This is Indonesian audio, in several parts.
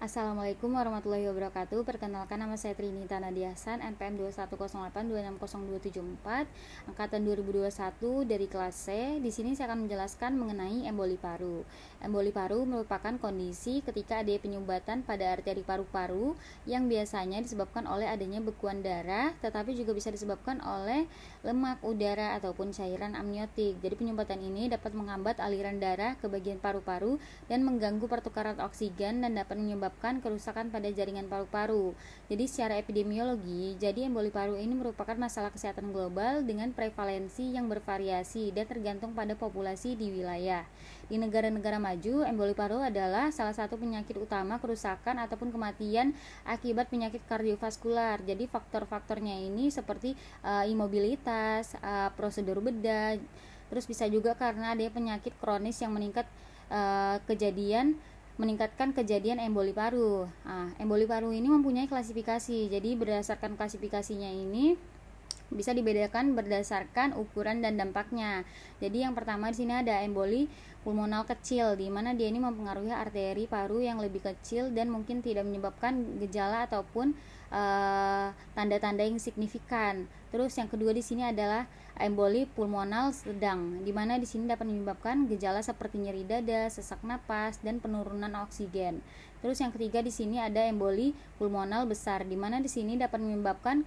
Assalamualaikum warahmatullahi wabarakatuh. Perkenalkan, nama saya Trinita Nadia Hasan, NPM 2108260274, angkatan 2021 dari kelas C. Di sini saya akan menjelaskan mengenai emboli paru. Emboli paru merupakan kondisi ketika ada penyumbatan pada arteri paru-paru yang biasanya disebabkan oleh adanya bekuan darah, tetapi juga bisa disebabkan oleh lemak udara ataupun cairan amniotik. Jadi penyumbatan ini dapat menghambat aliran darah ke bagian paru-paru dan mengganggu pertukaran oksigen dan dapat menyebabkan kerusakan pada jaringan paru-paru. Jadi secara epidemiologi, jadi emboli paru ini merupakan masalah kesehatan global dengan prevalensi yang bervariasi dan tergantung pada populasi di wilayah. Di negara-negara maju, emboli paru adalah salah satu penyakit utama kerusakan ataupun kematian akibat penyakit kardiovaskular. Jadi faktor-faktornya ini seperti imobilitas, prosedur bedah, terus bisa juga karena ada penyakit kronis yang meningkatkan kejadian emboli paru. Emboli paru ini mempunyai klasifikasi. Jadi berdasarkan klasifikasinya ini bisa dibedakan berdasarkan ukuran dan dampaknya. Jadi yang pertama di sini ada emboli pulmonal kecil, di mana dia ini mempengaruhi arteri paru yang lebih kecil dan mungkin tidak menyebabkan gejala ataupun tanda-tanda yang signifikan. Terus yang kedua di sini adalah emboli pulmonal sedang, di mana di sini dapat menyebabkan gejala seperti nyeri dada, sesak napas, dan penurunan oksigen. Terus yang ketiga di sini ada emboli pulmonal besar, di mana di sini dapat menyebabkan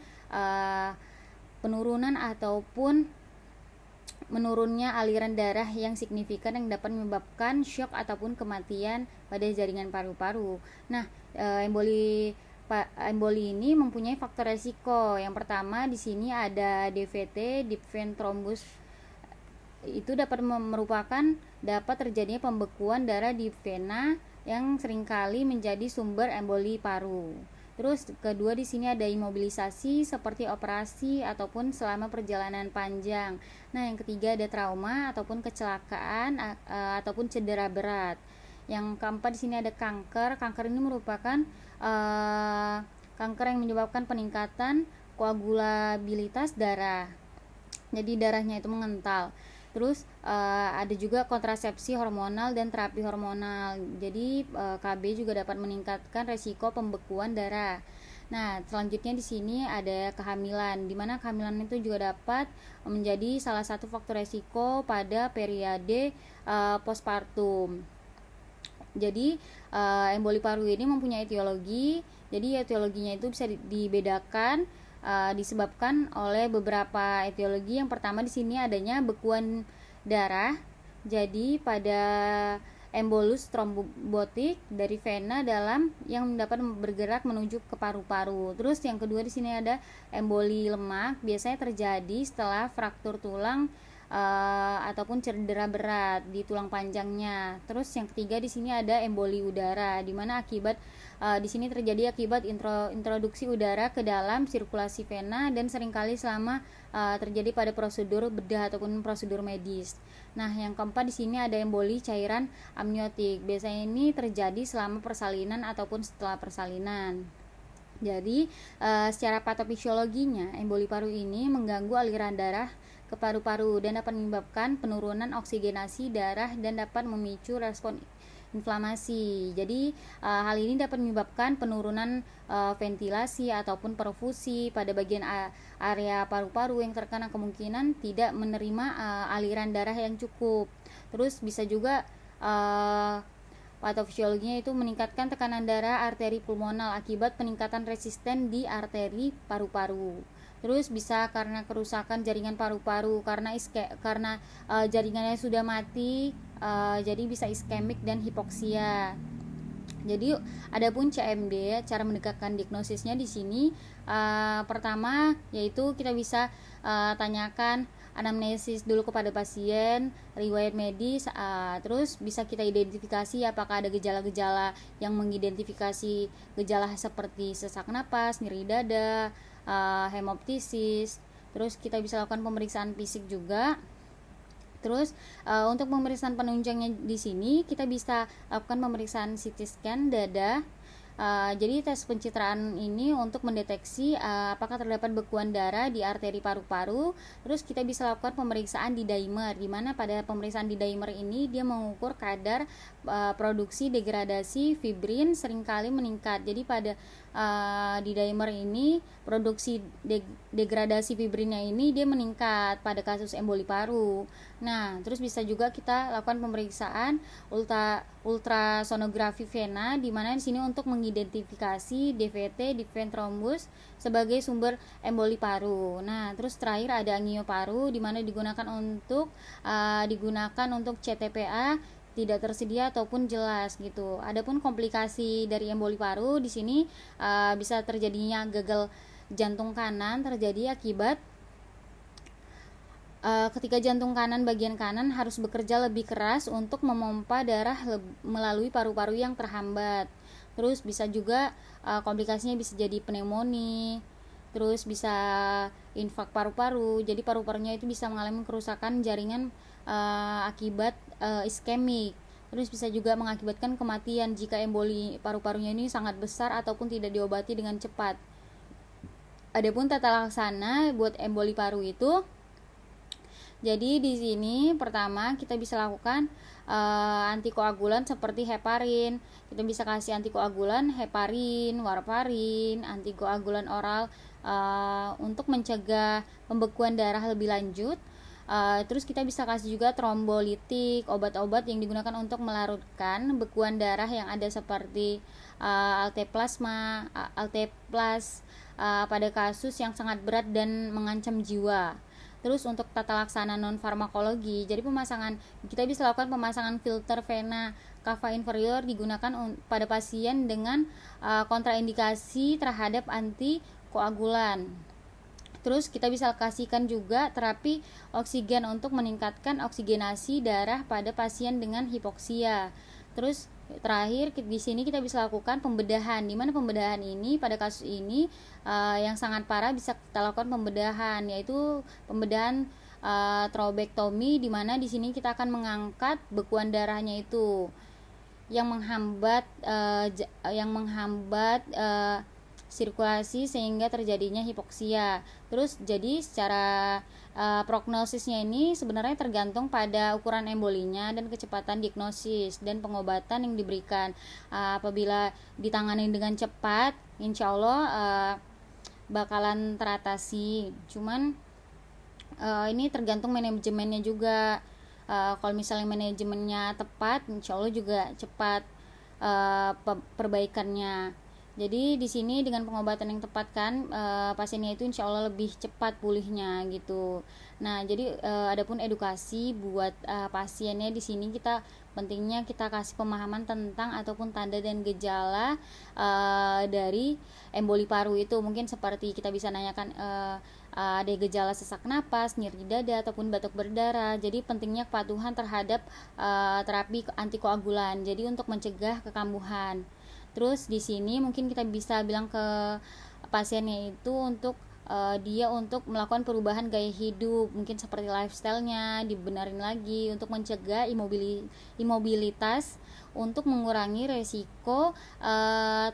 penurunan ataupun menurunnya aliran darah yang signifikan yang dapat menyebabkan syok ataupun kematian pada jaringan paru-paru. Nah, emboli ini mempunyai faktor resiko. Yang pertama di sini ada DVT, deep vein thrombus. Itu dapat terjadinya pembekuan darah di vena yang seringkali menjadi sumber emboli paru. Terus kedua di sini ada imobilisasi seperti operasi ataupun selama perjalanan panjang. Nah, yang ketiga ada trauma ataupun kecelakaan ataupun cedera berat. Yang keempat di sini ada kanker. Kanker ini merupakan kanker yang menyebabkan peningkatan koagulabilitas darah. Jadi darahnya itu mengental. Terus ada juga kontrasepsi hormonal dan terapi hormonal. Jadi KB juga dapat meningkatkan resiko pembekuan darah. Nah, selanjutnya di sini ada kehamilan, di mana kehamilan itu juga dapat menjadi salah satu faktor resiko pada periode postpartum. Jadi emboli paru ini mempunyai etiologi. Jadi etiologinya itu bisa dibedakan disebabkan oleh beberapa etiologi. Yang pertama di sini adanya bekuan darah. Jadi pada embolus trombotik dari vena dalam yang dapat bergerak menuju ke paru-paru. Terus yang kedua di sini ada emboli lemak, biasanya terjadi setelah fraktur tulang ataupun cedera berat di tulang panjangnya. Terus yang ketiga di sini ada emboli udara, di mana di sini terjadi akibat introduksi udara ke dalam sirkulasi vena dan seringkali selama terjadi pada prosedur bedah ataupun prosedur medis. Nah, yang keempat di sini ada emboli cairan amniotik. Biasanya ini terjadi selama persalinan ataupun setelah persalinan. Jadi secara patofisiologinya emboli paru ini mengganggu aliran darah ke paru-paru dan dapat menyebabkan penurunan oksigenasi darah dan dapat memicu respon inflamasi. Jadi hal ini dapat menyebabkan penurunan ventilasi ataupun perfusi pada bagian area paru-paru yang terkena kemungkinan tidak menerima aliran darah yang cukup. Terus bisa juga patofisiologinya itu meningkatkan tekanan darah arteri pulmonal akibat peningkatan resisten di arteri paru-paru. Terus bisa karena kerusakan jaringan paru-paru karena jaringannya sudah mati, jadi bisa iskemik dan hipoksia. Jadi adapun CMD, cara mendekatkan diagnosisnya di sini pertama yaitu kita bisa tanyakan anamnesis dulu kepada pasien, riwayat medis, terus bisa kita identifikasi apakah ada gejala-gejala yang mengidentifikasi gejala seperti sesak napas, nyeri dada, hemoptisis. Terus kita bisa lakukan pemeriksaan fisik juga. Terus untuk pemeriksaan penunjangnya di sini kita bisa lakukan pemeriksaan CT scan dada. Jadi tes pencitraan ini untuk mendeteksi apakah terdapat bekuan darah di arteri paru-paru. Terus kita bisa lakukan pemeriksaan D-dimer, di mana pada pemeriksaan D-dimer ini dia mengukur kadar produksi degradasi fibrin seringkali meningkat. Jadi pada D-dimer ini produksi degradasi fibrinnya ini dia meningkat pada kasus emboli paru. Nah, terus bisa juga kita lakukan pemeriksaan ultrasonografi vena, di mana di sini untuk mengidentifikasi DVT, deep vein thrombus sebagai sumber emboli paru. Nah, terus terakhir ada angioparu, di mana digunakan untuk CTPA tidak tersedia ataupun jelas gitu. Adapun komplikasi dari emboli paru di sini bisa terjadinya gagal jantung kanan terjadi akibat ketika jantung kanan bagian kanan harus bekerja lebih keras untuk memompa darah melalui paru-paru yang terhambat. Terus bisa juga komplikasinya bisa jadi pneumonia, terus bisa infak paru-paru. Jadi paru-parunya itu bisa mengalami kerusakan jaringan akibat iskemik. Terus bisa juga mengakibatkan kematian jika emboli paru-parunya ini sangat besar ataupun tidak diobati dengan cepat. Adapun tata laksana buat emboli paru itu, jadi di sini pertama kita bisa lakukan antikoagulan seperti heparin. Kita bisa kasih antikoagulan heparin, warfarin, antikoagulan oral untuk mencegah pembekuan darah lebih lanjut. Terus kita bisa kasih juga trombolitik, obat-obat yang digunakan untuk melarutkan bekuan darah yang ada seperti alteplasma, alteplas pada kasus yang sangat berat dan mengancam jiwa. Terus untuk tata laksana non farmakologi, jadi kita bisa lakukan pemasangan filter vena cava inferior digunakan pada pasien dengan kontraindikasi terhadap antikoagulan. Terus kita bisa kasihkan juga terapi oksigen untuk meningkatkan oksigenasi darah pada pasien dengan hipoksia. Terus terakhir di sini kita bisa lakukan pembedahan, di mana pembedahan ini pada kasus ini yang sangat parah bisa kita lakukan pembedahan, yaitu pembedahan trobektomi, di mana di sini kita akan mengangkat bekuan darahnya itu yang menghambat sirkulasi sehingga terjadinya hipoksia. Terus jadi secara prognosisnya ini sebenarnya tergantung pada ukuran embolinya dan kecepatan diagnosis dan pengobatan yang diberikan. Apabila ditangani dengan cepat, insya Allah bakalan teratasi. Cuman ini tergantung manajemennya juga. Kalau misalnya manajemennya tepat, insya Allah juga cepat perbaikannya. Jadi di sini dengan pengobatan yang tepat kan pasiennya itu insya Allah lebih cepat pulihnya gitu. Nah jadi adapun edukasi buat pasiennya di sini pentingnya kita kasih pemahaman tentang ataupun tanda dan gejala dari emboli paru itu. Mungkin seperti kita bisa nanyakan ada gejala sesak napas, nyeri dada ataupun batuk berdarah. Jadi pentingnya kepatuhan terhadap terapi antikoagulan. Jadi untuk mencegah kekambuhan. Terus di sini mungkin kita bisa bilang ke pasiennya itu untuk dia untuk melakukan perubahan gaya hidup, mungkin seperti lifestyle-nya dibenarin lagi untuk mencegah imobilitas, untuk mengurangi resiko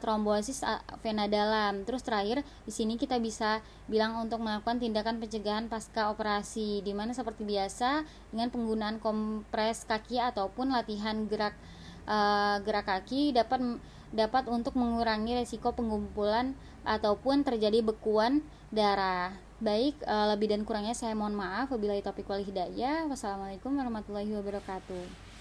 trombosis vena dalam. Terus terakhir di sini kita bisa bilang untuk melakukan tindakan pencegahan pasca operasi, di mana seperti biasa dengan penggunaan kompres kaki ataupun latihan gerak kaki dapat untuk mengurangi resiko pengumpulan ataupun terjadi bekuan darah. Baik, lebih dan kurangnya saya mohon maaf. Wabillahi taufiq wal hidayah. Wassalamualaikum warahmatullahi wabarakatuh.